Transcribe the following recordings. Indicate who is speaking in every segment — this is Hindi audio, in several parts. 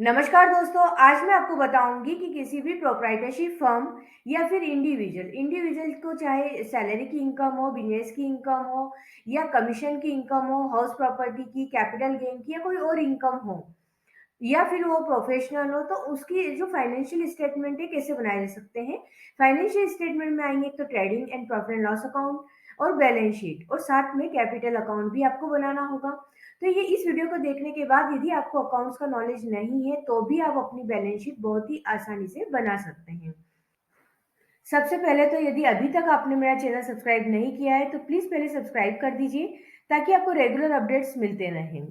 Speaker 1: नमस्कार दोस्तों, आज मैं आपको बताऊंगी कि किसी भी प्रोप्राइटरशिप फर्म या फिर इंडिविजुअल को चाहे सैलरी की इनकम हो, बिजनेस की इनकम हो या कमीशन की इनकम हो, हाउस प्रॉपर्टी की, कैपिटल गेन की या कोई और इनकम हो या फिर वो प्रोफेशनल हो, तो उसकी जो फाइनेंशियल स्टेटमेंट है कैसे बनाए जा सकते हैं। फाइनेंशियल स्टेटमेंट में आएंगे तो trading and profit and loss account और बैलेंस शीट और साथ में कैपिटल अकाउंट भी आपको बनाना होगा। तो ये इस वीडियो को देखने के बाद यदि आपको अकाउंट्स का नॉलेज नहीं है तो भी आप अपनी बैलेंस शीट बहुत ही आसानी से बना सकते हैं। सबसे पहले तो यदि अभी तक आपने मेरा चैनल सब्सक्राइब नहीं किया है तो प्लीज पहले सब्सक्राइब कर दीजिए ताकि आपको रेगुलर अपडेट्स मिलते रहें।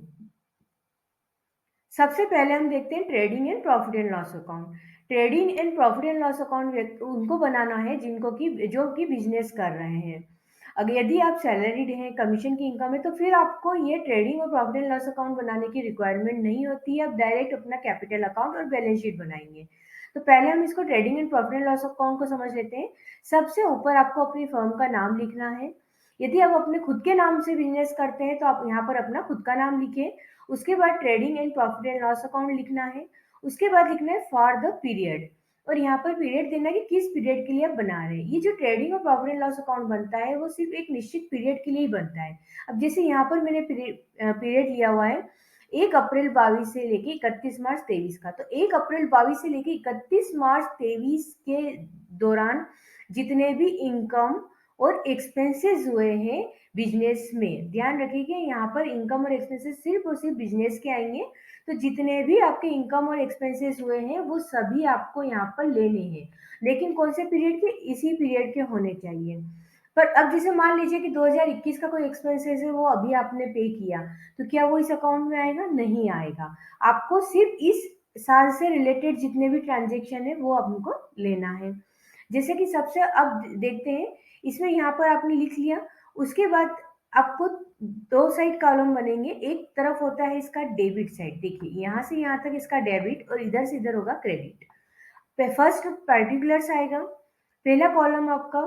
Speaker 1: सबसे पहले हम देखते हैं trading and profit and loss account. Trading and profit and loss account उनको बनाना है जिनको की जो कि बिजनेस कर रहे हैं। अगर यदि आप सैलरीड हैं, कमीशन की इनकम है, तो फिर आपको ये ट्रेडिंग और प्रॉफिट एंड लॉस अकाउंट बनाने की रिक्वायरमेंट नहीं होती है। आप डायरेक्ट अपना कैपिटल अकाउंट और बैलेंस शीट बनाएंगे। तो पहले हम इसको trading and profit and loss account को समझ लेते हैं। सबसे ऊपर आपको अपनी फर्म का नाम लिखना है। यदि आप अपने खुद के नाम से बिजनेस करते हैं तो आप यहाँ पर अपना खुद का नाम लिखें। उसके बाद trading and profit and loss account लिखना है। उसके बाद लिखना है फॉर द पीरियड और यहाँ पर पीरियड देना है कि किस पीरियड के लिए आप बना रहे हैं। ये जो ट्रेडिंग और प्रॉफिट एंड लॉस अकाउंट बनता है वो सिर्फ एक निश्चित पीरियड के लिए ही बनता है। अब जैसे यहाँ पर मैंने पीरियड लिया हुआ है 1 अप्रैल 22 से लेके 31 मार्च 23 का। तो 1 अप्रैल 22 से लेके 31 मार्च 23 के दौरान जितने भी इनकम और एक्सपेंसेस हुए हैं बिजनेस में, ध्यान रखिए यहाँ पर इनकम और एक्सपेंसेस सिर्फ और सिर्फ बिजनेस के आएंगे। तो जितने भी आपके इनकम और एक्सपेंसेस हुए हैं वो सभी आपको यहाँ पर लेने हैं, लेकिन कौन से पीरियड के, इसी पीरियड के होने चाहिए। पर अब जैसे मान लीजिए कि 2021 का कोई एक्सपेंसेस है वो अभी आपने पे किया, तो क्या वो इस अकाउंट में आएगा? नहीं आएगा। आपको सिर्फ इस साल से रिलेटेड जितने भी ट्रांजेक्शन है वो आपको लेना है। जैसे कि सबसे अब देखते हैं, इसमें यहाँ पर आपने लिख लिया। उसके बाद आपको दो साइड कॉलम बनेंगे। एक तरफ होता है इसका डेबिट साइड, देखिए यहाँ से यहाँ तक इसका डेबिट और इधर से इधर होगा क्रेडिट। फर्स्ट पर्टिकुलर्स आएगा, पहला कॉलम आपका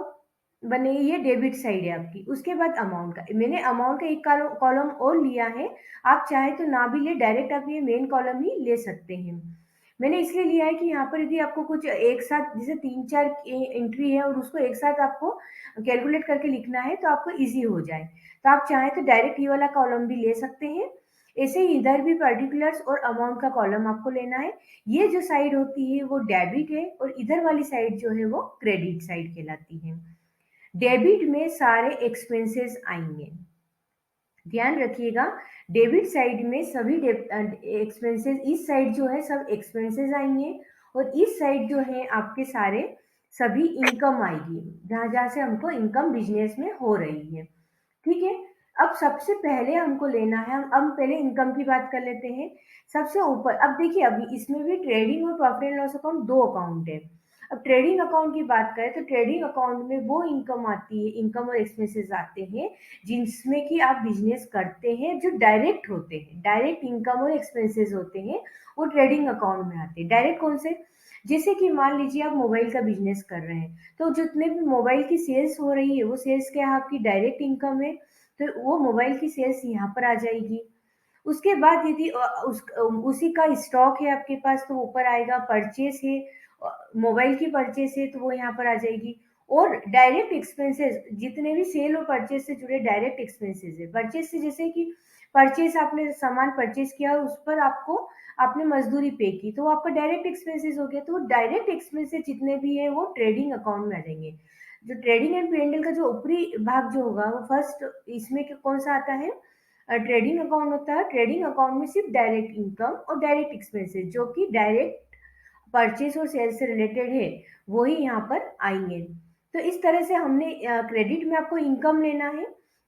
Speaker 1: बने, ये डेबिट साइड है आपकी। उसके बाद अमाउंट का, मैंने अमाउंट का एक कॉलम और लिया है। आप चाहे तो ना भी ले, डायरेक्ट आप ये मेन कॉलम ही ले सकते हैं। मैंने इसलिए लिया है कि यहाँ पर यदि आपको कुछ एक साथ जैसे 3-4 एंट्री है और उसको एक साथ आपको कैलकुलेट करके लिखना है तो आपको इजी हो जाए। तो आप चाहे तो डायरेक्ट ये वाला कॉलम भी ले सकते हैं। ऐसे ही इधर भी पर्टिकुलर्स और अमाउंट का कॉलम आपको लेना है। ये जो साइड होती है वो डेबिट है और इधर वाली साइड जो है वो क्रेडिट साइड कहलाती है। डेबिट में सारे एक्सपेंसेस आएंगे, ध्यान रखिएगा। डेबिट साइड में सभी एक्सपेंसेस, इस साइड जो है सब एक्सपेंसेस आएंगे और इस साइड जो है आपके सारे सभी इनकम आएगी, जहां जहां से हमको इनकम बिजनेस में हो रही है। ठीक है। अब सबसे पहले हमको लेना है, हम पहले इनकम की बात कर लेते हैं। सबसे ऊपर अब देखिए, अभी इसमें भी ट्रेडिंग और प्रॉफिट एंड लॉस अकाउंट दो अकाउंट है। अब ट्रेडिंग अकाउंट की बात करें तो ट्रेडिंग अकाउंट में वो इनकम आती है, इनकम और एक्सपेंसेस आते हैं जिसमें कि आप बिजनेस करते हैं, जो डायरेक्ट होते हैं, डायरेक्ट इनकम और एक्सपेंसेस होते हैं वो ट्रेडिंग अकाउंट में आते हैं। डायरेक्ट कौन से? जैसे कि मान लीजिए आप मोबाइल का बिजनेस कर रहे हैं, तो जितने भी मोबाइल की सेल्स हो रही है वो सेल्स क्या है? आपकी डायरेक्ट इनकम है। तो वो मोबाइल की सेल्स यहाँ पर आ जाएगी। उसके बाद यदि उसी का स्टॉक है आपके पास तो ऊपर आएगा। परचेस है, मोबाइल की परचेस है तो वो यहाँ पर आ जाएगी। और डायरेक्ट एक्सपेंसेस जितने भी सेल और परचेस से जुड़े डायरेक्ट एक्सपेंसेस है, परचेस से जैसे कि परचेस, आपने सामान परचेस किया और उस पर आपको आपने मजदूरी पे की तो वो आपका डायरेक्ट एक्सपेंसेस हो गया। तो वो डायरेक्ट एक्सपेंसेस जितने भी है वो ट्रेडिंग अकाउंट में आ जाएंगे। जो ट्रेडिंग एंड पेंडल का जो ऊपरी भाग जो होगा वो फर्स्ट इसमें कौन सा आता है? ट्रेडिंग अकाउंट होता है। ट्रेडिंग अकाउंट में सिर्फ डायरेक्ट इनकम और डायरेक्ट एक्सपेंसेस जो कि डायरेक्ट परचेज और सेल्स से रिलेटेड है वही यहाँ पर आएंगे। तो इस तरह से हमने क्रेडिट में आपको इनकम लेना है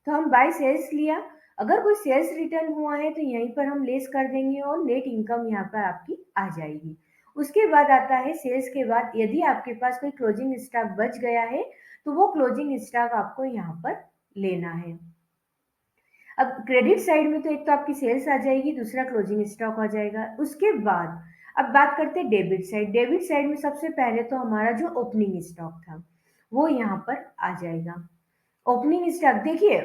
Speaker 1: तो हम बाय सेल्स लिया। अगर कोई सेल्स रिटर्न हुआ है तो यहीं पर हम लेस कर देंगे और नेट इनकम यहाँ पर आपकी आ जाएगी। उसके बाद आता है सेल्स के बाद यदि आपके पास कोई क्लोजिंग स्टॉक बच गया है तो वो क्लोजिंग स्टॉक आपको यहाँ पर लेना है। अब क्रेडिट साइड में तो एक तो आपकी सेल्स आ जाएगी, दूसरा क्लोजिंग स्टॉक आ जाएगा। उसके बाद अब बात करते हैं डेबिट साइड। डेबिट साइड में सबसे पहले तो हमारा जो ओपनिंग स्टॉक था वो यहाँ पर आ जाएगा। ओपनिंग स्टॉक देखिए,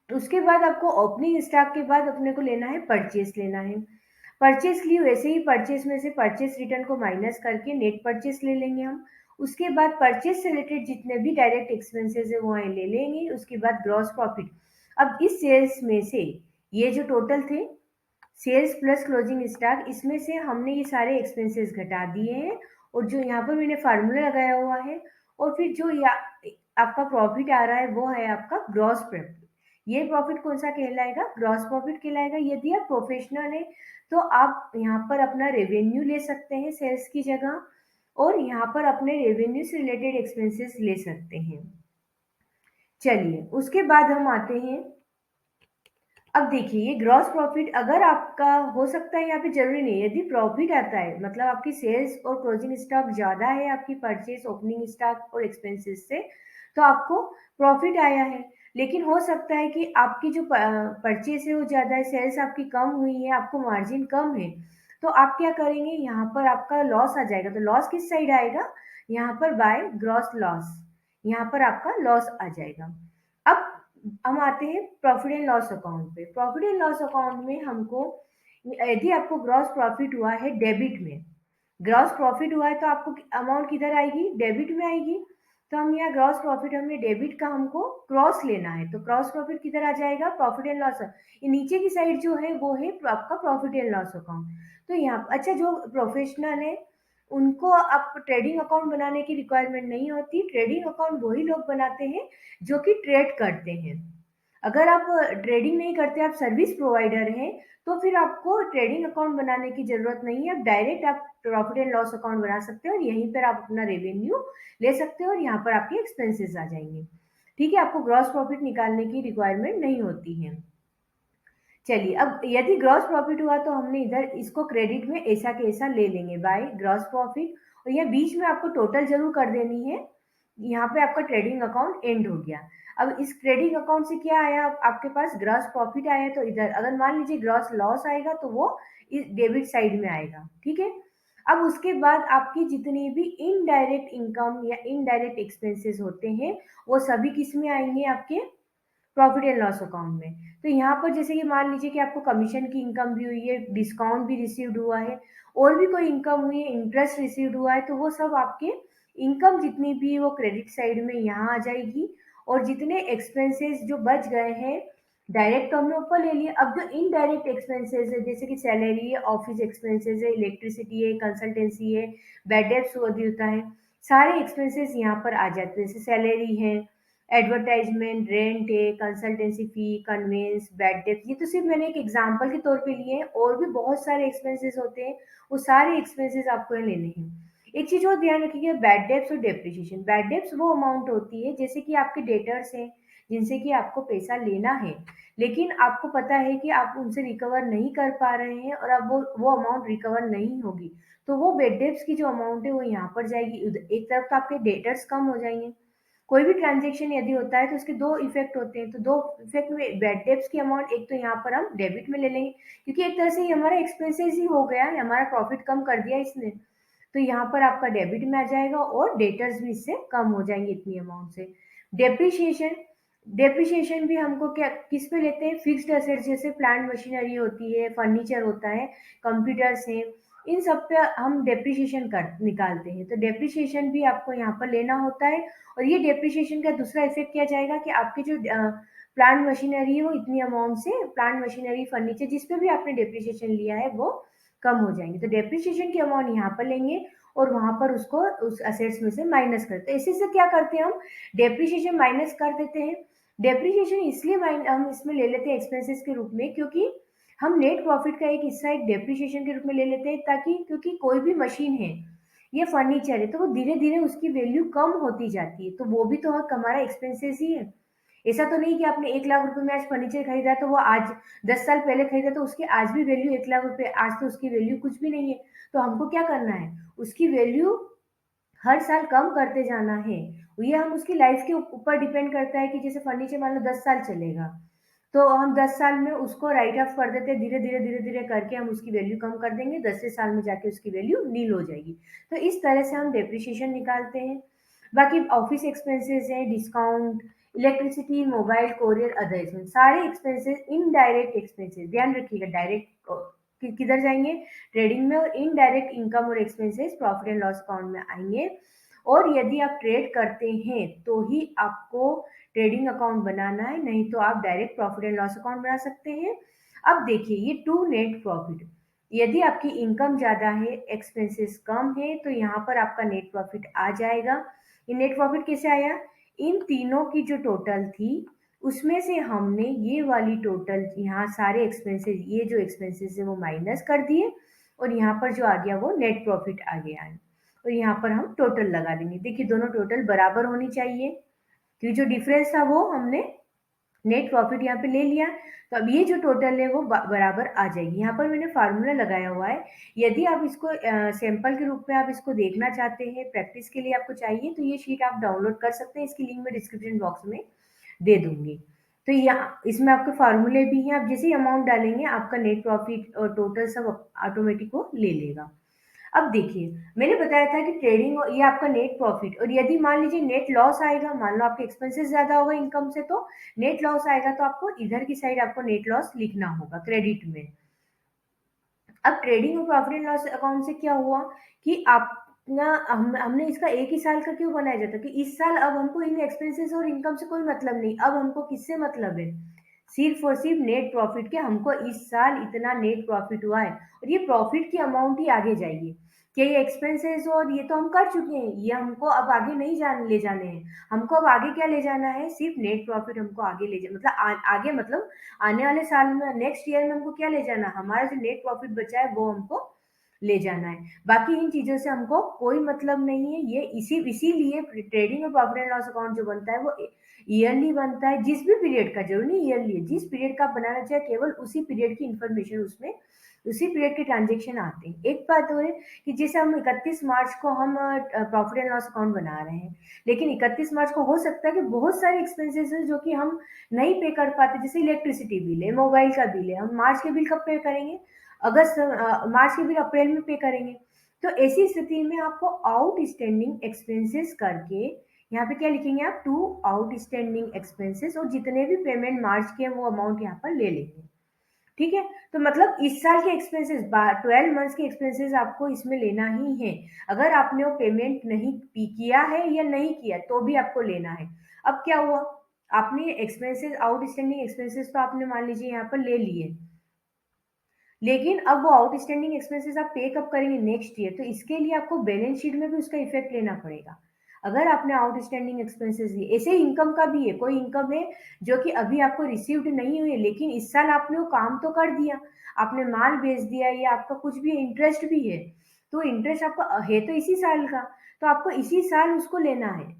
Speaker 1: उसके बाद आपको ओपनिंग स्टॉक के बाद अपने को लेना है परचेस लेना है। परचेस ली वैसे ही परचेस में से परचेस रिटर्न को माइनस करके नेट परचेस ले लेंगे हम। उसके बाद परचेस से रिलेटेड जितने भी डायरेक्ट एक्सपेंसेस है वो यहाँ ले लेंगे। उसके बाद ग्रॉस प्रॉफिट। अब इस सेल्स में से ये जो टोटल थे सेल्स प्लस क्लोजिंग स्टॉक, इसमें से हमने ये सारे एक्सपेंसेस घटा दिए हैं और जो यहाँ पर मैंने फार्मूला लगाया हुआ है और फिर जो आपका प्रॉफिट आ रहा है वो है आपका ग्रॉस प्रॉफिट। ये प्रॉफिट कौन सा कहलाएगा? ग्रॉस प्रॉफिट कहलाएगा। यदि आप प्रोफेशनल है तो आप यहाँ पर अपना रेवेन्यू ले सकते हैं सेल्स की जगह और यहाँ पर अपने रेवेन्यू से रिलेटेड एक्सपेंसेस ले सकते हैं। चलिए उसके बाद हम आते हैं। अब देखिए ये ग्रॉस प्रॉफिट अगर आपका हो सकता है यहाँ पे जरूरी नहीं, यदि प्रॉफिट आता है मतलब आपकी सेल्स और क्लोजिंग स्टॉक ज्यादा है आपकी परचेस ओपनिंग स्टॉक और एक्सपेंसेस से, तो आपको प्रॉफिट आया है। लेकिन हो सकता है कि आपकी जो परचेस है वो ज्यादा है, सेल्स आपकी कम हुई है, आपको मार्जिन कम है, तो आप क्या करेंगे यहाँ पर आपका लॉस आ जाएगा। तो लॉस किस साइड आएगा? यहाँ पर बाय ग्रॉस लॉस, यहाँ पर आपका लॉस आ जाएगा। अब हम आते हैं प्रॉफिट एंड लॉस अकाउंट पे। प्रॉफिट एंड लॉस अकाउंट में हमको यदि आपको ग्रॉस प्रॉफिट हुआ है डेबिट में, ग्रॉस प्रॉफिट हुआ है तो आपको अमाउंट किधर आएगी? डेबिट में आएगी। तो हम यहाँ ग्रॉस प्रॉफिट हमें डेबिट का हमको क्रॉस लेना है, तो क्रॉस प्रॉफिट किधर आ जाएगा? Profit and loss. ये नीचे की साइड जो है वो है आपका प्रॉफिट एंड लॉस अकाउंट। तो यहाँ अच्छा जो प्रोफेशनल है उनको आप ट्रेडिंग अकाउंट बनाने की रिक्वायरमेंट नहीं होती। ट्रेडिंग अकाउंट वही लोग बनाते हैं जो कि ट्रेड करते हैं। अगर आप ट्रेडिंग नहीं करते, आप सर्विस प्रोवाइडर हैं, तो फिर आपको ट्रेडिंग अकाउंट बनाने की जरूरत नहीं है। आप डायरेक्ट आप प्रॉफिट एंड लॉस अकाउंट बना सकते हो और यहीं पर आप अपना रेवेन्यू ले सकते हो और यहाँ पर आपके एक्सपेंसेस आ जाएंगे। ठीक है, आपको ग्रॉस प्रॉफिट निकालने की रिक्वायरमेंट नहीं होती है। चलिए अब यदि ग्रॉस प्रॉफिट हुआ तो हमने इधर इसको क्रेडिट में ऐसा के ऐसा ले लेंगे बाय ग्रॉस प्रॉफिट, और यह बीच में आपको टोटल जरूर कर देनी है। यहाँ पे आपका ट्रेडिंग अकाउंट एंड हो गया। अब इस ट्रेडिंग अकाउंट से क्या आया? आपके पास ग्रॉस प्रॉफिट आया, तो इधर अगर मान लीजिए ग्रॉस लॉस आएगा तो वो इस डेबिट साइड में आएगा। ठीक है, अब उसके बाद आपकी जितनी भी इनडायरेक्ट इनकम या इनडायरेक्ट एक्सपेंसेस होते हैं वो सभी किस में आएंगे? आपके प्रॉफिट एंड लॉस अकाउंट में। तो यहाँ पर जैसे कि मान लीजिए कि आपको कमीशन की इनकम भी हुई है, डिस्काउंट भी रिसीव्ड हुआ है, और भी कोई इनकम हुई है, इंटरेस्ट रिसीव्ड हुआ है, तो वो सब आपके इनकम जितनी भी वो क्रेडिट साइड में यहाँ आ जाएगी। और जितने एक्सपेंसेस जो बच गए हैं डायरेक्ट तो हमने ऊपर ले लिए, अब जो इनडायरेक्ट एक्सपेंसेस है जैसे कि सैलरी है, ऑफिस एक्सपेंसेस है, इलेक्ट्रिसिटी है, कंसल्टेंसी है, बैड डेब्स होता है, सारे एक्सपेंसेस यहाँ पर आ जाते हैं। जैसे सैलरी है, एडवर्टाइजमेंट, रेंट है, कंसल्टेंसी फी, कन्वेंस, बैड डेट, ये तो सिर्फ मैंने एक एग्जांपल के तौर पे लिए हैं, और भी बहुत सारे एक्सपेंसेस होते हैं, वो सारे एक्सपेंसेस आपको यहाँ लेने हैं। एक चीज और ध्यान रखिएगा, बैड डेब्ट्स और डेप्रिसिएशन। बैड डेब्ट्स वो अमाउंट होती है जैसे कि आपके डेटर्स हैं जिनसे कि आपको पैसा लेना है, लेकिन आपको पता है कि आप उनसे रिकवर नहीं कर पा रहे हैं और अब वो अमाउंट रिकवर नहीं होगी, तो वो बैड डेब्ट्स की जो अमाउंट है वो यहाँ पर जाएगी। एक तरफ तो आपके डेटर्स कम हो जाएंगे। कोई भी ट्रांजेक्शन यदि होता है तो उसके दो इफेक्ट होते हैं, तो दो इफेक्ट में बैड डेब्ट्स की अमाउंट एक तो यहाँ पर हम डेबिट में ले लेंगे क्योंकि एक तरह से ये हमारा एक्सपेंसेस ही हो गया है, हमारा प्रॉफिट कम कर दिया इसने, तो यहाँ पर आपका डेबिट में आ जाएगा और डेटर्स भी इससे कम हो जाएंगे इतनी अमाउंट से। डेप्रिशिएशन, डेप्रिशिएशन भी हमको क्या किस पे लेते हैं? फिक्स्ड एसेट्स जैसे प्लांट मशीनरी होती है, फर्नीचर होता है, कंप्यूटर्स हैं, इन सब पे हम डेप्रिशिएशन कर निकालते हैं। तो डेप्रिशिएशन भी आपको यहाँ पर लेना होता है। और ये डेप्रिशिएशन का दूसरा इफेक्ट क्या जाएगा कि आपकी जो प्लांट मशीनरी है वो इतनी अमाउंट से, प्लांट मशीनरी फर्नीचर जिस पे भी आपने डेप्रिशिएशन लिया है वो कम हो जाएंगे। तो डेप्रिशिएशन की अमाउंट यहाँ पर लेंगे और वहां पर उसको उस असेट्स में से माइनस करते हैं। इसी से क्या करते हैं हम? डेप्रिशिएशन माइनस कर देते हैं। डेप्रिशिएशन इसलिए हम इसमें ले लेते हैं एक्सपेंसेस के रूप में क्योंकि हम नेट प्रॉफिट का एक हिस्सा एक डेप्रिशिएशन के रूप में ले लेते हैं, ताकि क्योंकि कोई भी मशीन है, ये फर्नीचर है, तो वो धीरे धीरे उसकी वैल्यू कम होती जाती है, तो वो भी तो हमारा एक्सपेंसेस ही है। ऐसा तो नहीं कि आपने 1 लाख रुपए में आज फर्नीचर खरीदा तो वो आज 10 साल पहले खरीदा तो उसकी आज भी वैल्यू 1 लाख रुपए, आज तो उसकी वैल्यू कुछ भी नहीं है। तो हमको क्या करना है? उसकी वैल्यू हर साल कम करते जाना है। ये हम उसकी लाइफ के ऊपर डिपेंड करता है कि जैसे फर्नीचर मान लो 10 साल चलेगा, तो हम 10 साल में उसको राइट ऑफ कर देते हैं, धीरे धीरे धीरे धीरे करके हम उसकी वैल्यू कम कर देंगे, 10वें साल में जाके उसकी वैल्यू नील हो जाएगी। तो इस तरह से हम डेप्रिशिएशन निकालते हैं। बाकी ऑफिस एक्सपेंसेस है, discount, electricity, mobile, courier, other expense, सारे एक्सपेंसेस इनडायरेक्ट एक्सपेंसेस, ध्यान रखिएगा डायरेक्ट किधर जाएंगे, ट्रेडिंग में, और इनडायरेक्ट इनकम और expenses profit and loss account में आएंगे। और यदि आप ट्रेड करते हैं तो ही आपको ट्रेडिंग अकाउंट बनाना है, नहीं तो आप direct profit and loss account बना सकते हैं। अब देखिए ये टू नेट प्रॉफिट, यदि आपकी इनकम ज़्यादा है, एक्सपेंसेस कम है, तो यहाँ पर आपका नेट प्रॉफिट आ जाएगा। ये नेट प्रॉफिट कैसे आया, इन तीनों की जो टोटल थी उसमें से हमने ये वाली टोटल, यहाँ सारे एक्सपेंसेस, ये जो एक्सपेंसेस है वो माइनस कर दिए, और यहाँ पर जो आ गया वो नेट प्रॉफिट आ गया है। और यहाँ पर हम टोटल लगा देंगे। देखिए दोनों टोटल बराबर होनी चाहिए, क्योंकि जो डिफरेंस था वो हमने नेट प्रॉफिट यहाँ पे ले लिया। तो अब ये जो टोटल है वो बराबर आ जाएगी। यहाँ पर मैंने फार्मूला लगाया हुआ है, यदि आप इसको सैंपल के रूप में आप इसको देखना चाहते हैं, प्रैक्टिस के लिए आपको चाहिए, तो ये शीट आप डाउनलोड कर सकते हैं, इसकी लिंक मैं डिस्क्रिप्शन बॉक्स में दे दूंगी। तो यहाँ इसमें आपके फार्मूले भी हैं, आप जैसे ही अमाउंट डालेंगे आपका नेट प्रॉफिट और टोटल सब ऑटोमेटिक वो ले लेगा। अब देखिए मैंने बताया था कि ट्रेडिंग, ये आपका नेट प्रॉफिट, और यदि मान लीजिए नेट लॉस आएगा, मान लो आपके एक्सपेंसेस ज्यादा होगा इनकम से, तो नेट लॉस आएगा, तो आपको इधर की साइड आपको नेट लॉस लिखना होगा क्रेडिट में। अब ट्रेडिंग और प्रॉफिट एंड लॉस अकाउंट से क्या हुआ कि आप ना, हमने इसका एक ही साल का क्यों बनाया जाता, कि इस साल अब हमको इन एक्सपेंसेस और इनकम से कोई मतलब नहीं, अब हमको किससे मतलब है, सिर्फ और सिर्फ नेट प्रॉफिट के। हमको इस साल इतना नेट प्रॉफिट हुआ है, और ये प्रॉफिट की अमाउंट ही आगे जाएगी, कि ये एक्सपेंसेस और ये तो हम कर चुके हैं, ये हमको अब आगे नहीं ले जाने हैं। हमको अब आगे क्या ले जाना है, सिर्फ नेट प्रॉफिट हमको आगे ले जाना, मतलब आगे मतलब आने वाले साल में, नेक्स्ट ईयर में हमको क्या ले जाना, हमारा जो नेट प्रॉफिट बचा है वो हमको ले जाना है। बाकी इन चीजों से हमको कोई मतलब नहीं है। ये इसीलिए ट्रेडिंग और प्रॉफिट एंड लॉस अकाउंट जो बनता है वो ईयरली बनता है, जिस भी पीरियड का, जरूरी नहीं ईयरली है, जिस पीरियड का आप बनाना चाहे केवल उसी पीरियड की इंफॉर्मेशन उसमें, उसी पीरियड के ट्रांजेक्शन आते हैं। एक बात और है कि जैसे हम 31 मार्च को हम प्रॉफिट एंड लॉस अकाउंट बना रहे हैं, लेकिन 31 मार्च को हो सकता है कि बहुत सारे एक्सपेंसेस है जो कि हम नहीं पे कर पाते, जैसे इलेक्ट्रिसिटी बिल है, मोबाइल का बिल है, हम मार्च के बिल कब पे करेंगे, अगस्त, मार्च के बिल अप्रैल में पे करेंगे। तो ऐसी स्थिति में आपको आउटस्टैंडिंग एक्सपेंसेस करके यहाँ पे क्या लिखेंगे आप, टू आउटस्टैंडिंग एक्सपेंसेस, और जितने भी पेमेंट मार्च के वो अमाउंट यहाँ पर ले लेंगे। ठीक है, तो मतलब इस साल के एक्सपेंसेस, 12 मंथ्स के एक्सपेंसेस आपको इसमें लेना ही है। अगर आपने वो पेमेंट नहीं किया है या नहीं किया तो भी आपको लेना है। अब क्या हुआ, आपने एक्सपेंसेस, आउटस्टैंडिंग एक्सपेंसेस तो आपने मान लीजिए यहाँ पर ले लिए, लेकिन अब वो आउटस्टैंडिंग एक्सपेंसेस आप पे कब करेंगे, नेक्स्ट ईयर, तो इसके लिए आपको बैलेंस शीट में भी उसका इफेक्ट लेना पड़ेगा। अगर आपने आउटस्टैंडिंग एक्सपेंसेस लिए, ऐसे ही इनकम का भी है, कोई इनकम है जो कि अभी आपको रिसीव्ड नहीं हुई है, लेकिन इस साल आपने वो काम तो कर दिया, आपने माल बेच दिया, या आपका कुछ भी इंटरेस्ट भी है, तो इंटरेस्ट आपका है तो इसी साल का, तो आपको इसी साल उसको लेना है।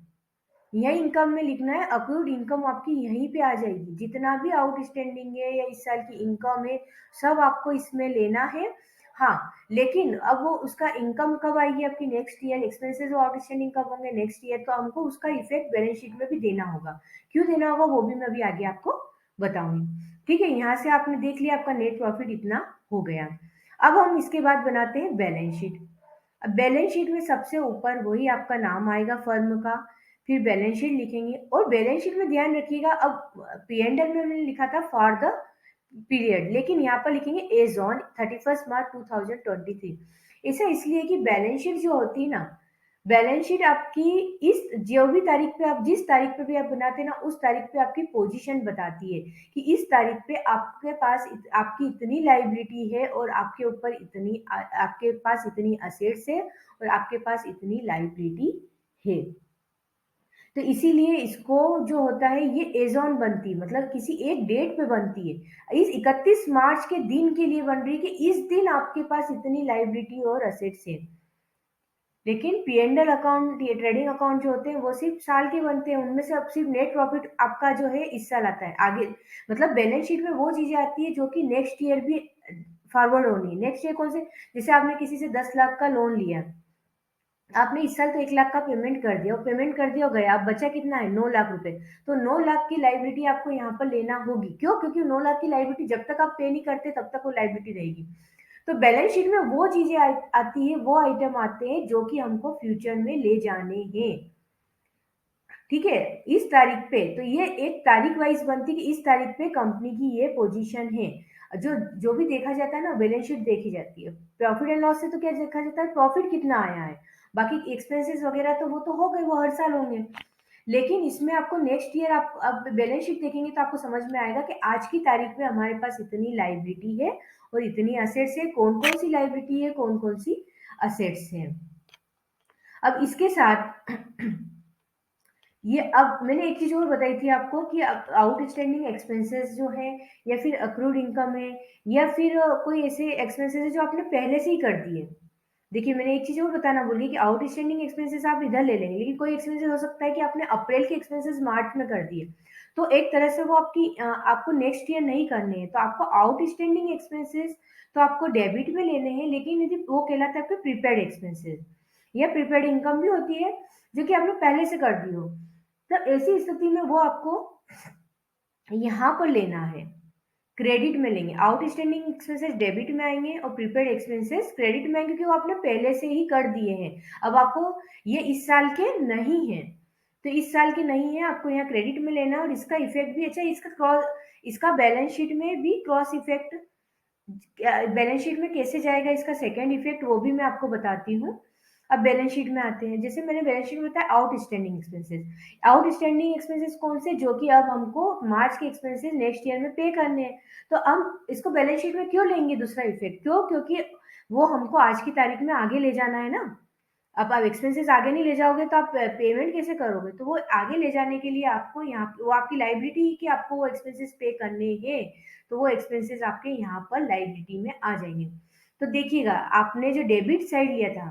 Speaker 1: यही इनकम में लिखना है, अक्रूड इनकम आपकी यहीं पे आ जाएगी, जितना भी आउटस्टैंडिंग है या इस साल की इनकम है सब आपको इसमें लेना है। हाँ, लेकिन अब वो उसका इनकम कब आएगी आपकी, नेक्स्ट ईयर, एक्सपेंसेस और आउटस्टैंडिंग कब होंगे, नेक्स्ट ईयर, तो हमको उसका इफेक्ट बैलेंस शीट में भी देना होगा। क्यों देना होगा वो भी मैं अभी आगे आपको बताऊंगी। ठीक है, यहाँ से आपने देख लिया आपका नेट प्रॉफिट इतना हो गया। अब हम इसके बाद बनाते हैं बैलेंस शीट। अब बैलेंस शीट में सबसे ऊपर वही आपका नाम आएगा फर्म का, फिर बैलेंस शीट लिखेंगे, और बैलेंस शीट में ध्यान रखिएगा, अब P&L में मैंने लिखा था फॉर द पीरियड, लेकिन यहाँ पर लिखेंगे एज ऑन 31 मार्च 2023। ऐसा इसलिए कि बैलेंस शीट जो होती है ना, बैलेंस शीट आपकी इस जो भी तारीख पे, आप जिस तारीख पे भी आप बनाते हैं ना, उस तारीख पे आपकी पोजीशन बताती है कि इस तारीख पे आपके पास आपकी इतनी लाइबिलिटी है, और आपके ऊपर इतनी आपके पास इतनी असेट्स है, और आपके पास इतनी लाइबिलिटी है। तो इसीलिए इसको जो होता है ये एज ऑन बनती है, मतलब किसी एक डेट पे बनती है, इस 31 मार्च के दिन के लिए बन रही है कि इस दिन आपके पास इतनी लाइबिलिटी और असेट्स है। लेकिन P&L अकाउंट, ये ट्रेडिंग अकाउंट जो होते हैं वो सिर्फ साल के बनते हैं, उनमें से अब सिर्फ नेट प्रॉफिट आपका जो है इस साल आता है आगे, मतलब बैलेंस शीट में वो चीजें आती है जो कि नेक्स्ट ईयर भी फॉरवर्ड होनी है। नेक्स्ट ईयर कौन से, जैसे आपने किसी से 10 लाख का लोन लिया, आपने इस साल तो 1 लाख का पेमेंट कर दिया, और पेमेंट कर दिया और गया, अब बचा कितना है, 9 लाख रुपए। तो 9 लाख की लाइबिलिटी आपको यहाँ पर लेना होगी, क्यों, क्योंकि 9 लाख की लाइबिलिटी जब तक आप पे नहीं करते तब तक वो लाइबिलिटी रहेगी। तो बैलेंस शीट में वो चीजें आती है, वो आइटम आते हैं जो कि हमको फ्यूचर में ले जाने हैं। ठीक है, इस तारीख पे, तो ये एक तारीख वाइज बनती है कि इस तारीख पे कंपनी की ये पोजीशन है। जो जो भी देखा जाता है ना, बैलेंस शीट देखी जाती है। प्रॉफिट एंड लॉस से तो क्या देखा जाता है, प्रॉफिट कितना आया है, बाकी एक्सपेंसेस वगैरह तो वो तो हो गए, वो हर साल होंगे। लेकिन इसमें आपको नेक्स्ट ईयर आप अब बैलेंस शीट देखेंगे तो आपको समझ में आएगा कि आज की तारीख में हमारे पास इतनी लाइबिलिटी है और इतनी असेट्स है, कौन कौन सी लाइबिलिटी है, कौन कौन सी असेट्स है। अब इसके साथ ये, अब मैंने एक चीज और बताई थी आपको कि आउटस्टैंडिंग एक्सपेंसेस जो है, या फिर अक्रूड इनकम है, या फिर कोई ऐसे एक्सपेंसेस है जो आपने पहले से ही कर दिए। देखिए, मैंने एक चीज और बताना भूल गई कि आउटस्टैंडिंग एक्सपेंसेस आप इधर ले लेंगे, लेकिन कोई एक्सपेंसेस हो सकता है कि आपने अप्रैल के एक्सपेंसेस मार्च में कर दिए, तो एक तरह से वो आपको नेक्स्ट ईयर नहीं करने हैं, तो आपको आउटस्टैंडिंग एक्सपेंसेस तो आपको डेबिट में लेने हैं, लेकिन यदि वो कहलाता है आपके प्रीपेड एक्सपेंसेस, या प्रीपेड इनकम भी होती है जो कि आपने पहले से कर दी हो। तो ऐसी स्थिति में वो आपको यहाँ पर लेना है, क्रेडिट में लेंगे। आउटस्टैंडिंग एक्सपेंसेस डेबिट में आएंगे और प्रीपेड एक्सपेंसेस क्रेडिट में आएंगे, क्योंकि वो आपने पहले से ही कर दिए हैं। अब आपको ये इस साल के नहीं है, तो इस साल के नहीं है, आपको यहाँ क्रेडिट में लेना, और इसका इफेक्ट भी अच्छा, इसका बैलेंस शीट में भी क्रॉस इफेक्ट, बैलेंस शीट में कैसे जाएगा इसका सेकेंड इफेक्ट, वो भी मैं आपको बताती हूँ। अब बैलेंस शीट में आते हैं, जैसे मैंने बैलेंस शीट में बताया आउटस्टैंडिंग एक्सपेंसेस। आउटस्टैंडिंग एक्सपेंसेस कौन से, जो कि अब हमको मार्च के एक्सपेंसेस नेक्स्ट ईयर में पे करने हैं, तो हम इसको बैलेंस शीट में क्यों लेंगे दूसरा इफेक्ट, क्यों, क्योंकि वो हमको आज की तारीख में आगे ले जाना है ना। अब आप एक्सपेंसेस आगे नहीं ले जाओगे तो आप पेमेंट कैसे करोगे, तो वो आगे ले जाने के लिए आपको यहाँ, वो आपकी लाइबिलिटी ही कि आपको वो एक्सपेंसेस पे करने हैं, तो वो एक्सपेंसेस आपके यहाँ पर लाइबिलिटी में आ जाएंगे। तो देखिएगा, आपने जो डेबिट साइड लिया था,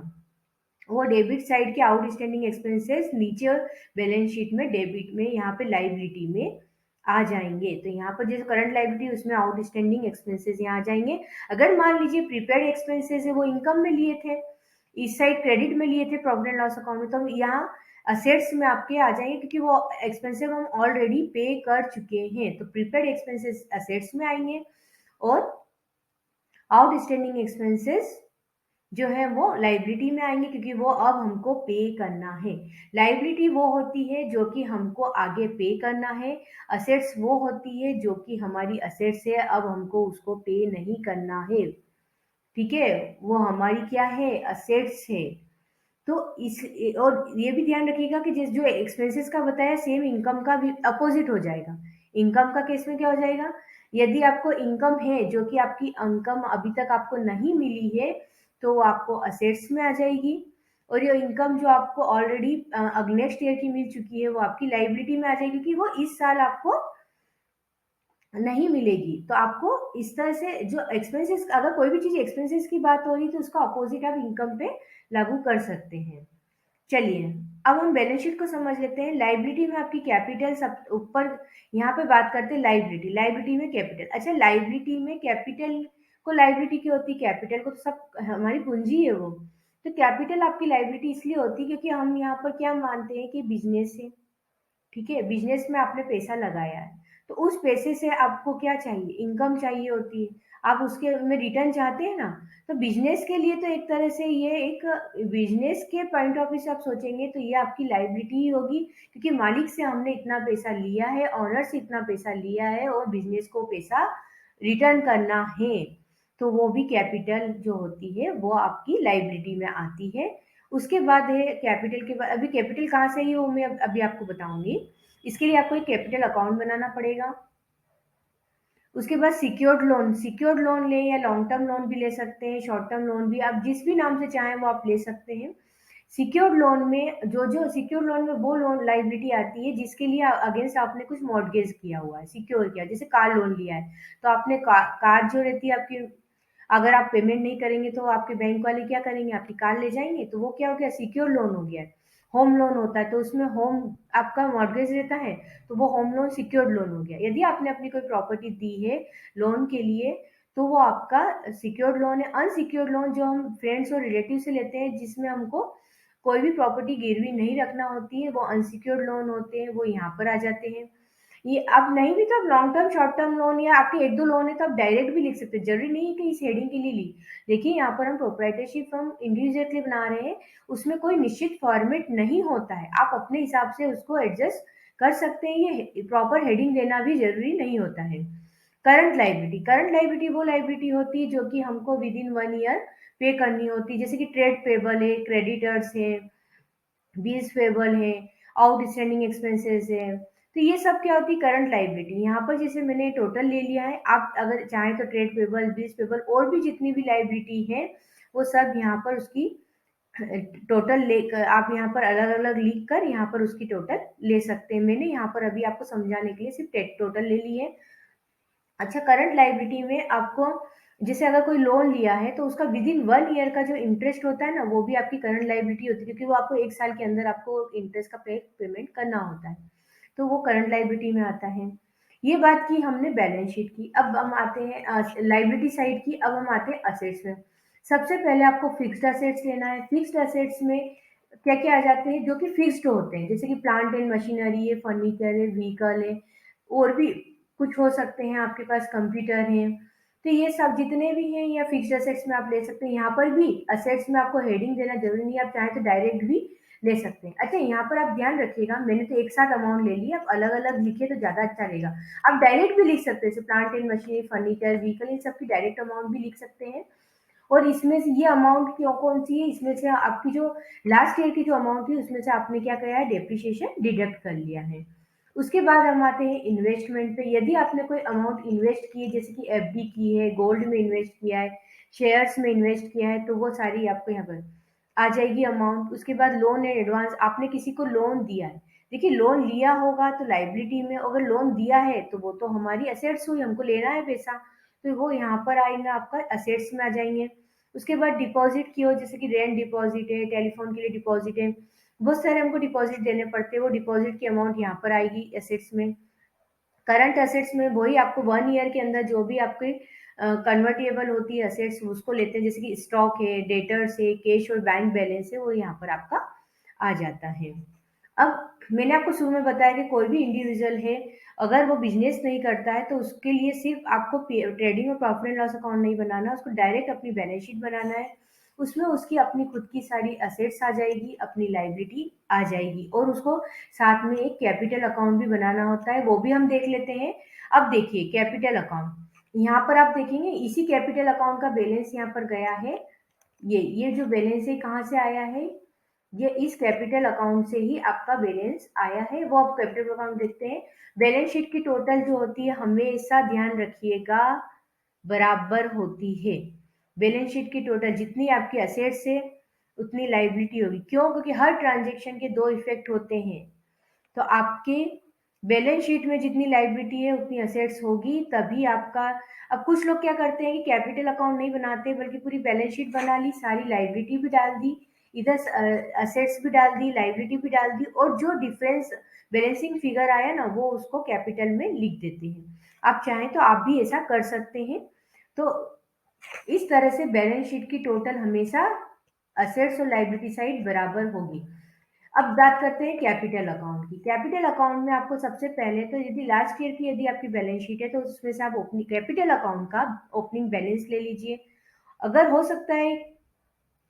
Speaker 1: वो डेबिट साइड के आउटस्टैंडिंग एक्सपेंसेस नीचे बैलेंस शीट में डेबिट में, यहाँ पे लाइबिलिटी में आ जाएंगे। तो यहाँ पर जो करंट लाइबिलिटी उसमें आउटस्टैंडिंग एक्सपेंसेस यहाँ आ जाएंगे। अगर मान लीजिए प्रीपेड एक्सपेंसेस है वो इनकम में लिए थे, इस साइड क्रेडिट में लिए थे प्रॉफिट एंड लॉस अकाउंट में, तो हम यहाँ असेट्स में आपके आ जाएंगे, क्योंकि वो एक्सपेंसिव हम ऑलरेडी पे कर चुके हैं, तो प्रीपेड एक्सपेंसेस असेट्स में आएंगे, और आउटस्टैंडिंग एक्सपेंसेस जो है वो लाइबिलिटी में आएंगे, क्योंकि वो अब हमको पे करना है। लाइबिलिटी वो होती है जो कि हमको आगे पे करना है, असेट्स वो होती है जो कि हमारी असेट्स है, अब हमको उसको पे नहीं करना है। ठीक है, वो हमारी क्या है, असेट्स है। तो इस, और ये भी ध्यान रखिएगा कि जिस जो एक्सपेंसेस का बताया सेम इनकम का भी अपोजिट हो जाएगा। इनकम का केस में क्या हो जाएगा, यदि आपको इनकम है जो कि आपकी इनकम अभी तक आपको नहीं मिली है, तो वो आपको असेट्स में आ जाएगी, और ये इनकम जो आपको ऑलरेडी नेक्स्ट ईयर की मिल चुकी है वो आपकी लाइबिलिटी में आ जाएगी, क्योंकि वो इस साल आपको नहीं मिलेगी। तो आपको इस तरह से जो एक्सपेंसेस, अगर कोई भी चीज एक्सपेंसेस की बात हो रही तो उसका अपोजिट आप इनकम पे लागू कर सकते हैं। चलिए, अब हम बैलेंस शीट को समझ लेते हैं। लाइबिलिटी में आपकी कैपिटल सब ऊपर, यहाँ पे बात करते हैं लाइबिलिटी, लाइबिलिटी में कैपिटल। अच्छा, लाइबिलिटी में कैपिटल को, लाइबिलिटी की होती है कैपिटल को, तो सब हमारी पूंजी है वो, तो कैपिटल आपकी लाइबिलिटी इसलिए होती है क्योंकि हम यहाँ पर क्या मानते हैं कि बिजनेस है। ठीक है, बिजनेस में आपने पैसा लगाया है, तो उस पैसे से आपको क्या चाहिए, इनकम चाहिए होती है, आप उसके में रिटर्न चाहते हैं ना। तो बिजनेस के लिए तो एक तरह से ये एक, बिजनेस के पॉइंट ऑफ व्यू से आप सोचेंगे तो ये आपकी लाइबिलिटी ही होगी, क्योंकि मालिक से हमने इतना पैसा लिया है, ऑनर से इतना पैसा लिया है, और बिजनेस को पैसा रिटर्न करना है, तो वो भी कैपिटल जो होती है वो आपकी लाइबिलिटी में आती है। उसके बाद है कैपिटल के बाद, अभी कैपिटल कहाँ से ही वो मैं अभी आपको बताऊंगी। इसके लिए आपको एक कैपिटल अकाउंट बनाना पड़ेगा। उसके बाद सिक्योर्ड लोन, सिक्योर्ड लोन ले या लॉन्ग टर्म लोन भी ले सकते हैं, शॉर्ट टर्म लोन भी, आप जिस भी नाम से चाहें वो आप ले सकते हैं। सिक्योर्ड लोन में जो जो सिक्योर्ड लोन में वो लोन लाइबिलिटी आती है जिसके लिए अगेंस्ट आपने कुछ मॉर्गेज किया हुआ है, सिक्योर किया, जैसे कार लोन लिया है, तो आपने कार जो रहती है आपकी, अगर आप पेमेंट नहीं करेंगे तो आपके बैंक वाले क्या करेंगे, आपकी कार ले जाएंगे, तो वो क्या हो गया, सिक्योर लोन हो गया। होम लोन होता है तो उसमें होम आपका मॉर्गेज रहता है, तो वो होम लोन सिक्योर्ड लोन हो गया। यदि आपने अपनी कोई प्रॉपर्टी दी है लोन के लिए, तो वो आपका सिक्योर्ड लोन है। अनसिक्योर्ड लोन जो हम फ्रेंड्स और रिलेटिव से लेते हैं, जिसमें हमको कोई भी प्रॉपर्टी गिरवी नहीं रखना होती है, वो अनसिक्योर्ड लोन होते हैं, वो यहाँ पर आ जाते हैं। ये अब नहीं भी तो आप long term short term loan, या आपके एक दो लोन है तो आप डायरेक्ट भी लिख सकते हैं, जरूरी नहीं है कि इस हेडिंग के लिए ली। देखिए, यहाँ पर हम प्रोप्राइटरशिप हम इंडिविजुअली बना रहे हैं, उसमें कोई निश्चित फॉर्मेट नहीं होता है, आप अपने हिसाब से उसको एडजस्ट कर सकते हैं, ये प्रॉपर हेडिंग देना भी जरूरी नहीं होता है। करंट लाइबिलिटी वो लाइबिलिटी होती है जो कि हमको विद इन 1 ईयर पे करनी होती है, जैसे कि ट्रेड पेबल है, क्रेडिटर्स है, बिल्स पेबल है, आउटस्टैंडिंग एक्सपेंसेस है। तो ये सब क्या होती है, करंट लाइबिलिटी। यहाँ पर जैसे मैंने टोटल ले लिया है, आप अगर चाहें तो ट्रेड पेबल, बिल्स पेबल और भी जितनी भी लाइबिलिटी है वो सब यहाँ पर उसकी टोटल लेकर आप यहाँ पर अलग अलग लिख कर यहाँ पर उसकी टोटल ले सकते हैं। मैंने यहाँ पर अभी आपको समझाने के लिए सिर्फ टोटल ले ली है। अच्छा, करंट लायबिलिटी में आपको जैसे अगर कोई लोन लिया है तो उसका विद इन 1 ईयर का जो इंटरेस्ट होता है ना, वो भी आपकी करंट लायबिलिटी होती है, क्योंकि वो आपको 1 साल के अंदर आपको इंटरेस्ट का पेमेंट करना होता है, तो वो करंट लायबिलिटी में आता है। ये बात की हमने बैलेंस शीट की। अब हम आते हैं लायबिलिटी साइड की, अब हम आते हैं असेट्स में। सबसे पहले आपको फिक्स्ड असेट्स लेना है। फिक्स्ड असेट्स में क्या क्या आ जाते हैं जो कि फिक्स्ड होते हैं, जैसे कि प्लांट एंड मशीनरी है, फर्नीचर है, व्हीकल है, और भी कुछ हो सकते हैं, आपके पास कंप्यूटर है। तो ये सब जितने भी हैं या फिक्स्ड असेट्स में आप ले सकते हैं। यहाँ पर भी असेट्स में आपको हेडिंग देना जरूरी नहीं है, आप चाहें तो डायरेक्ट भी ले सकते हैं। अच्छा, यहाँ पर आप ध्यान रखिएगा, मैंने तो एक साथ अमाउंट ले लिया, आप अलग अलग लिखिए तो ज्यादा अच्छा रहेगा। आप डायरेक्ट भी लिख सकते हैं, जैसे plant and machinery, furniture, vehicle, इन सबकी डायरेक्ट अमाउंट भी लिख सकते हैं। और इसमें से ये अमाउंट क्यों कौन सी है, इसमें से आपकी जो लास्ट ईयर की जो अमाउंट थी उसमें से आपने क्या किया है, डेप्रिसिएशन डिडक्ट कर लिया है। उसके बाद हम आते हैं इन्वेस्टमेंट पे। यदि आपने कोई अमाउंट इन्वेस्ट की है, जैसे कि एफडी की है, गोल्ड में इन्वेस्ट किया है, शेयर्स में इन्वेस्ट किया है, तो वो सारी आपको यहाँ पर आ जाएगी अमाउंट। उसके बाद लोन एंड एडवांस, आपने किसी को लोन दिया है। देखिए, लोन लिया होगा तो लाइबिलिटी में, अगर लोन दिया है तो वो तो हमारी असेट्स हुई, हमको लेना है पैसा, तो वो यहाँ पर आएगा, आपका असेट्स में आ जाएंगे। उसके बाद डिपॉजिट की हो, जैसे कि रेंट डिपॉजिट है, टेलीफोन के लिए डिपॉजिट है, बहुत सारे हमको डिपॉजिट देने पड़ते हैं, वो डिपॉजिट की अमाउंट यहाँ पर आएगी एसेट्स में। करंट एसेट्स में वही आपको 1 ईयर के अंदर जो भी आपके कन्वर्टेबल होती है असेट्स, उसको लेते हैं, जैसे कि स्टॉक है, डेटर्स है, कैश और बैंक बैलेंस है, वो यहाँ पर आपका आ जाता है। अब मैंने आपको शुरू में बताया कि कोई भी इंडिविजुअल है, अगर वो बिजनेस नहीं करता है तो उसके लिए सिर्फ आपको ट्रेडिंग और प्रॉफिट एंड लॉस अकाउंट नहीं बनाना, उसको डायरेक्ट अपनी बैलेंस शीट बनाना है। उसमें उसकी अपनी खुद की सारी असेट्स आ जाएगी, अपनी लाइबिलिटी आ जाएगी, और उसको साथ में एक कैपिटल अकाउंट भी बनाना होता है, वो भी हम देख लेते हैं। अब देखिए कैपिटल अकाउंट, यहाँ पर आप देखेंगे इसी कैपिटल अकाउंट का बैलेंस यहाँ पर गया है। ये जो बैलेंस है कहाँ से आया है, ये इस कैपिटल अकाउंट से ही आपका बैलेंस आया है, वो आप कैपिटल अकाउंट देखते हैं। बैलेंस शीट की टोटल जो होती है, हमेशा ध्यान रखिएगा, बराबर होती है। बैलेंस शीट की टोटल जितनी आपकी असेट्स है उतनी लाइबिलिटी होगी। क्यों? क्योंकि हर ट्रांजेक्शन के दो इफेक्ट होते हैं, तो आपके बैलेंस शीट में जितनी लाइबिलिटी है उतनी असेट्स होगी, तभी आपका। अब कुछ लोग क्या करते हैं कि कैपिटल अकाउंट नहीं बनाते, बल्कि पूरी बैलेंस शीट बना ली, सारी लाइबिलिटी भी डाल दी, इधर असेट्स भी डाल दी, लाइबिलिटी भी डाल दी, और जो डिफरेंस बैलेंसिंग फिगर आया ना वो उसको कैपिटल में लिख देते हैं। आप चाहें तो आप भी ऐसा कर सकते हैं। तो इस तरह से बैलेंस शीट की टोटल हमेशा असेट्स और लाइबिलिटी साइड बराबर होगी। अब बात करते हैं कैपिटल अकाउंट की। कैपिटल अकाउंट में आपको सबसे पहले तो यदि लास्ट ईयर की यदि आपकी बैलेंस शीट है तो उसमें से आप ओपनिंग कैपिटल अकाउंट का ओपनिंग बैलेंस ले लीजिए। अगर हो सकता है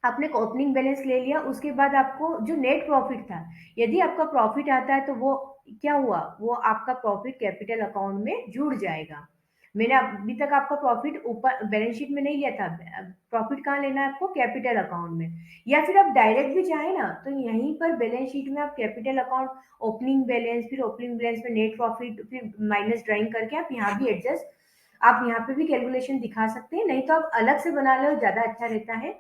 Speaker 1: आपने ओपनिंग बैलेंस ले लिया, उसके बाद आपको जो नेट प्रॉफिट था, यदि आपका प्रॉफिट आता है तो वो क्या हुआ, वो आपका प्रॉफिट कैपिटल अकाउंट में जुड़ जाएगा। मैंने अभी तक आपका प्रॉफिट ऊपर बैलेंस शीट में नहीं लिया था, प्रॉफिट कहाँ लेना है आपको, कैपिटल अकाउंट में। या फिर आप डायरेक्ट भी चाहे ना तो यहीं पर बैलेंस शीट में आप कैपिटल अकाउंट, ओपनिंग बैलेंस, फिर ओपनिंग बैलेंस में नेट प्रॉफिट, फिर माइनस ड्राइंग करके आप यहाँ भी एडजस्ट, आप यहाँ पे भी कैलकुलेशन दिखा सकते हैं, नहीं तो आप अलग से बना लो, ज्यादा अच्छा रहता है।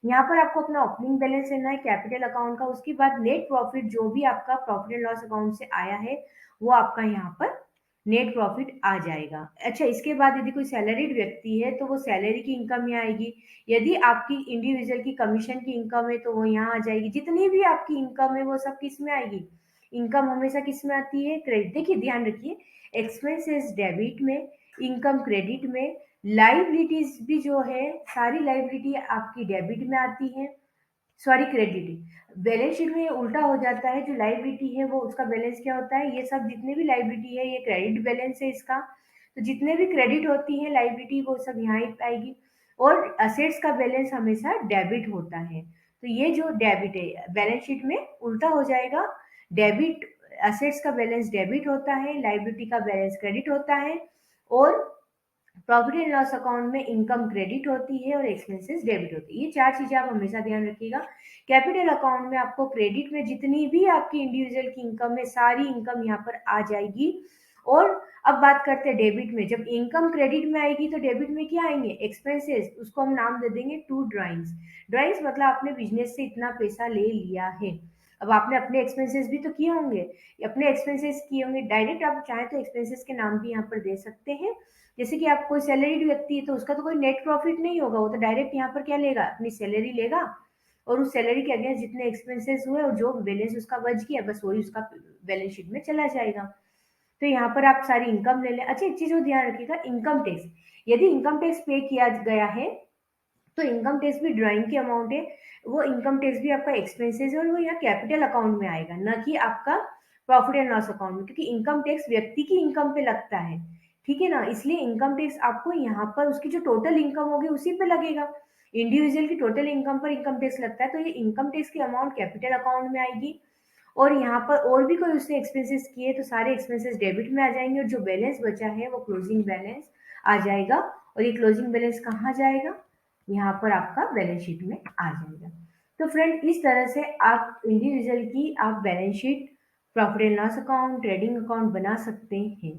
Speaker 1: यहाँ पर आपको अपना ओपनिंग बैलेंस लेना है कैपिटल अकाउंट का, उसके बाद नेट प्रॉफिट जो भी आपका प्रॉफिट एंड लॉस अकाउंट से आया है वो आपका यहाँ पर नेट प्रॉफिट आ जाएगा। अच्छा, इसके बाद यदि कोई सैलरीड व्यक्ति है तो वो सैलरी की इनकम यहाँ आएगी। यदि आपकी इंडिविजुअल की कमीशन की इनकम है तो वो यहाँ आ जाएगी। जितनी भी आपकी इनकम है वो सब किस में आएगी, इनकम हमेशा किस में आती है, क्रेडिट। देखिए ध्यान रखिए, एक्सपेंसेस डेबिट में, इनकम क्रेडिट में, लाइबिलिटीज भी जो है सारी लाइबिलिटी आपकी डेबिट में आती है, सॉरी क्रेडिट। बैलेंस शीट में ये उल्टा हो जाता है, जो लाइबिलिटी है वो उसका बैलेंस क्या होता है, ये सब जितने भी लाइबिलिटी है ये क्रेडिट बैलेंस है इसका, तो जितने भी क्रेडिट होती है लाइबिलिटी वो सब यहाँ ही आएगी। और असेट्स का बैलेंस हमेशा डेबिट होता है, तो ये जो डेबिट है बैलेंस शीट में उल्टा हो जाएगा, डेबिट, असेट्स का बैलेंस डेबिट होता है, लाइबिलिटी का बैलेंस क्रेडिट होता है, और प्रॉफिट एंड लॉस अकाउंट में इनकम क्रेडिट होती है और एक्सपेंसेस डेबिट होती है। ये चार चीजें आप हमेशा ध्यान रखिएगा। कैपिटल अकाउंट में आपको क्रेडिट में जितनी भी आपकी इंडिविजुअल की इनकम है, सारी इनकम यहाँ पर आ जाएगी। और अब बात करते हैं डेबिट में। जब इनकम क्रेडिट में आएगी तो डेबिट में क्या आएंगे? एक्सपेंसेस। उसको हम नाम दे देंगे टू ड्राइंग्स। ड्राइंग्स मतलब आपने बिजनेस से इतना पैसा ले लिया है। अब आपने अपने एक्सपेंसेस भी तो किए होंगे। अपने एक्सपेंसेस किए होंगे, डायरेक्ट आप चाहें तो एक्सपेंसेस के नाम भी यहाँ पर दे सकते हैं। जैसे कि आप कोई सैलरीड व्यक्ति है तो उसका तो कोई नेट प्रॉफिट नहीं होगा, वो तो डायरेक्ट यहाँ पर क्या लेगा? अपनी सैलरी लेगा और उस सैलरी के अगेंस्ट जितने एक्सपेंसेस हुए और जो बैलेंस उसका बच गया, बस वही उसका बैलेंस शीट में चला जाएगा। तो यहाँ पर आप सारी इनकम ले लें। अच्छा, एक चीज और ध्यान रखिएगा, इनकम टैक्स। यदि इनकम टैक्स पे किया गया है तो इनकम टैक्स भी ड्राइंग की अमाउंट है, वो इनकम टैक्स भी आपका एक्सपेंसेस है और वो यहाँ कैपिटल अकाउंट में आएगा, न कि आपका प्रॉफिट एंड लॉस अकाउंट में, क्योंकि इनकम टैक्स व्यक्ति की इनकम पे लगता है। ठीक है ना? इसलिए इनकम टैक्स आपको यहाँ पर उसकी जो टोटल इनकम होगी उसी पे लगेगा। इंडिविजुअल की टोटल इनकम पर इनकम टैक्स लगता है, तो ये इनकम टैक्स की अमाउंट कैपिटल अकाउंट में आएगी। और यहाँ पर और भी कोई उसने एक्सपेंसेस किए तो सारे एक्सपेंसेस डेबिट में आ जाएंगे और जो बैलेंस बचा है वो क्लोजिंग बैलेंस आ जाएगा। और ये क्लोजिंग बैलेंस कहाँ जाएगा? यहाँ पर आपका बैलेंस शीट में आ जाएगा। तो फ्रेंड, इस तरह से आप इंडिविजुअल की आप balance sheet, profit and loss account, trading account बना सकते हैं।